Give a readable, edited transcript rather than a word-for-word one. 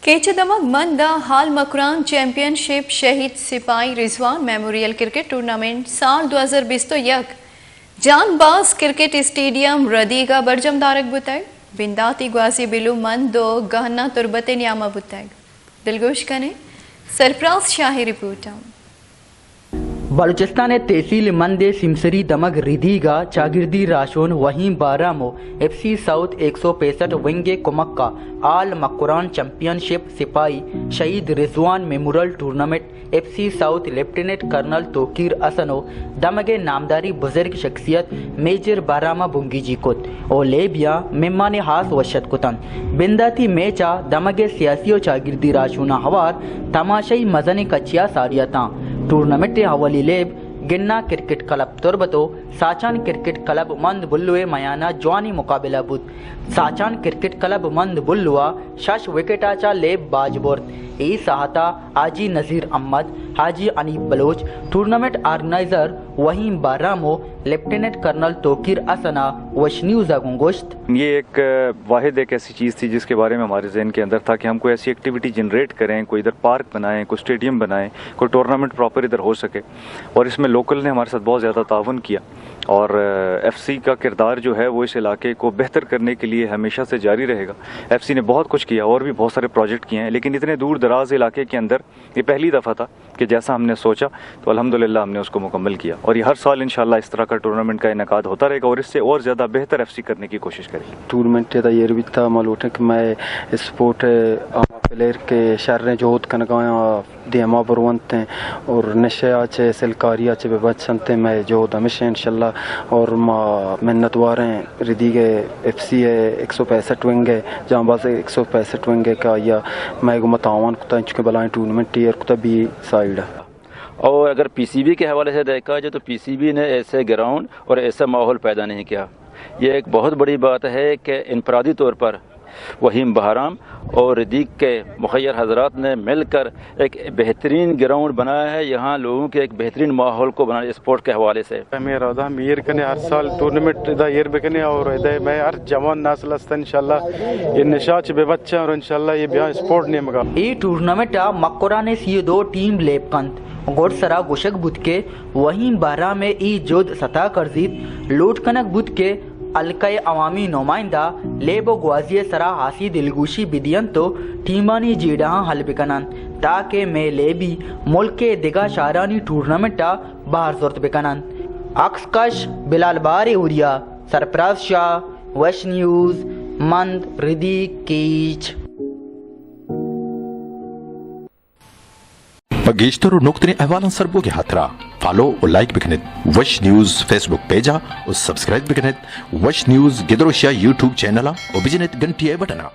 केचदमक मंद हाल मकरान चैंपियनशिप शहीद सिपाही रिजवान मेमोरियल क्रिकेट टूर्नामेंट साल 2021 जानबाज क्रिकेट स्टेडियम रदीगा बरजम दारक बुतैग बिंदाती ग्वासी बिलू मंद दो गहना तुरबते न्यामा बुतैग दिलगोश कने सरप्राज शाही रिपोर्ट। बलूचिस्तान तहसील मंद सिमसरी दमग रिधीगा चागिर्दी राशोन वहीं बारामो FC साउथ 165 विंगे कुमक्का आल मकुरान चैंपियनशिप सिपाही शहीद Rizwan memorial tournament FC south lieutenant colonel Tauqeer असनो दमगे नामदारी बुजुर्ग शख्सियत मेजर बारामा बुंगीजी कुत और लेबिया मेहमान हास वशत कुतन बिंदाती मेचा दमगे सियासी और चागिर्दी राशोना हवार तमाशाई मजने कचिया सारियता टूर्नामेंट हवाली लेब गिन्ना क्रिकेट क्लब तुरबतो साचान क्रिकेट क्लब मंद बुल्लुए मयाना जवानी मुकाबला बुद साचान क्रिकेट क्लब मंद बुल्लुआ शश विकेटाचा लेब बाजबोर्द ई सहाता हाजी नज़ीर अहमद हाजी अनीब बलोच टूर्नामेंट ऑर्गेनाइजर वहीं बारामो लेफ्टिनेंट कर्नल तोकीर असना वश न्यूज़ गुंगोश्त। ये एक वाहिद एक ऐसी चीज़ थी जिसके बारे में हमारे जहन के अंदर था कि हम कोई ऐसी एक्टिविटी जनरेट करें, कोई इधर पार्क बनाएं, कोई स्टेडियम बनाएं, कोई टूर्नामेंट प्रॉपर इधर हो सके। और इसमें लोकल ने हमारे साथ बहुत ज़्यादा ताउन किया और FC का किरदार जो है वो इस इलाके को बेहतर करने के लिए हमेशा से जारी रहेगा। FC ने बहुत कुछ किया और भी बहुत सारे प्रोजेक्ट किए हैं, लेकिन इतने दूर दराज इलाके के अंदर ये पहली दफ़ा था कि जैसा हमने सोचा तो अल्हम्दुलिल्लाह हमने उसको मुकम्मल किया और ये हर साल इंशाल्लाह इस तरह का टूर्नामेंट का इनेकाद होता रहेगा और इससे और ज़्यादा बेहतर FC करने की कोशिश करेगी। टूर्नामेंट ये भी था मालूम है कि मैं स्पोर्ट प्लेयर के शर्र जोत कनकाया दियमा बरवंत हैं और नशे आचे सिलकारी आचे बेबचनते मैं जो हमेशा इंशाल्लाह और मिन्नतवार हैं रिदी के FC है 165 विंगे जांबाज 165 विंगे का या मैं को मतावन कुता चुके बलाएं टूर्नामेंट ईयर कुता भी साइड है। और अगर PCB के हवाले से देखा जाए तो PCB ने ऐसे ग्राउंड और ऐसा माहौल पैदा नहीं किया। ये एक बहुत बड़ी बात है कि इनफरादी तौर पर वहीम बहराम और रदीक के मुखैर हजरात ने मिलकर एक बेहतरीन ग्राउंड बनाया है। यहाँ लोगों के एक बेहतरीन माहौल को बनाया स्पोर्ट के हवाले से। मेरा उदा मीर कने हर साल टूर्नामेंट इदा ईयर बकने और इदा मैं हर जवान नस्ल अस्त इंशाल्लाह ये निशाच बे बच्चा और इंशाल्लाह ये बिया स्पोर्ट ने मगा ई टूर्नामेंट मक्कोरा ने सी दो टीम लेपकंत गोरसरा गुशक बुत के वहीं बारह में ई जोद सता करजीत लोट कनक बुत के अलकाय अवामी नुमाइंदा लेबो ग्वाजिए सरा हासी दिलगुशी बिदियन तो टीमानी जीडा हल बिकनन ताकि में लेबी मुल्क के दिगा शारानी टूर्नामेंटा बाहर जोरत बिकनन अक्सकश बिलाल बारे उरिया सरप्राज शाह वश न्यूज़ मंद रिदी कीच बगेश्तर नुक्तने अहवालन सरबोगे हाथरा फॉलो और लाइक बिकनेत वश न्यूज़ फेसबुक पेजा और सब्सक्राइब बिकनेत वश न्यूज़ गिदरोशिया यूट्यूब चैनल और बिजनेत घंटी बटना।